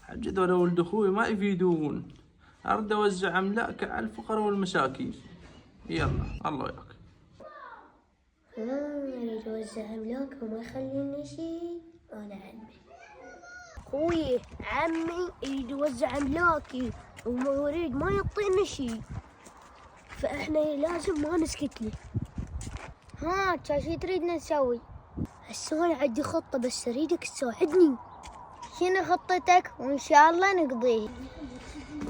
حجد ولا ولد اخوي ما يفيدون. ارد اوزع املاك على الفقراء والمساكين. يلا الله وياك. اريد اوزع املاك وما يخليني شيء. انا عمي يريد يوزع املاكي وما يريد ما يعطينا شيء، فاحنا لازم ما نسكت له. ها شو تريدنا نسوي؟ هسه انا عندي خطة بس اريدك تساعدني. شنو خطتك؟ وان شاء الله نقضيه.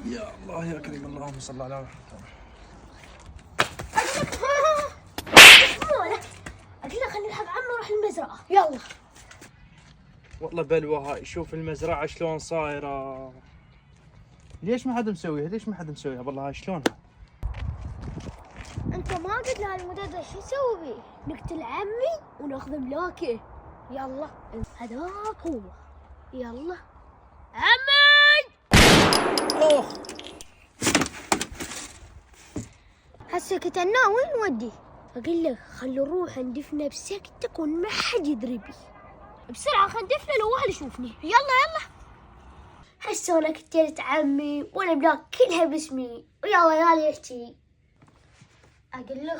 يا الله يا كريم، اللهم صل على محمد. اقول لك خلي نلحق عمي ونروح المزرعة. يلا. والله بلوى هاي، شوف المزرعة شلون صايرة. ليش ما حد مسويها؟ والله هاي شلونها؟ انت ما قلت لها المدرس شو نسوي بيه؟ نقتل عمي وناخذ املاكه. يلا هذاك هو. يلا عمي. اوه هسه قتلناه وين نودي؟ اقول لك خلي نروح ندفنه بسكتك وما حد يدري بيه. بسرعه خلينا ندفنه لو واحد يشوفني. يلا هسه انا قتلت عمي والاملاك كلها باسمي ويا ليالي يحكي. اقول لك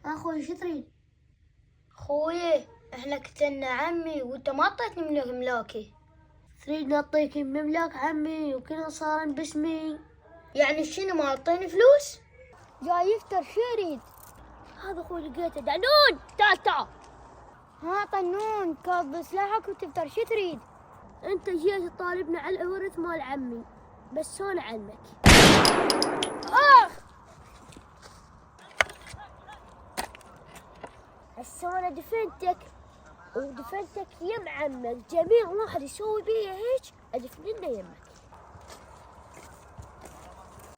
اخوي شو تريد؟ خوي احنا قتلنا عمي وانت ما اعطيتني من املاكي. تريد نعطيك من املاك عمي وكلها صار باسمي؟ يعني شنو ما اعطيني فلوس؟ جاي يفتر شو يريد؟ هذا اخوي لقيته. دعنون تعال. ها طنون كاظ سلاحك وتفتر شو تريد؟ انت جيت تطالبنا على الورث مال عمي بس انا علمك. هسه انا دفنتك ودفنتك يم عمك. جميع واحد يسوي بيا هيك ادفننا يمك.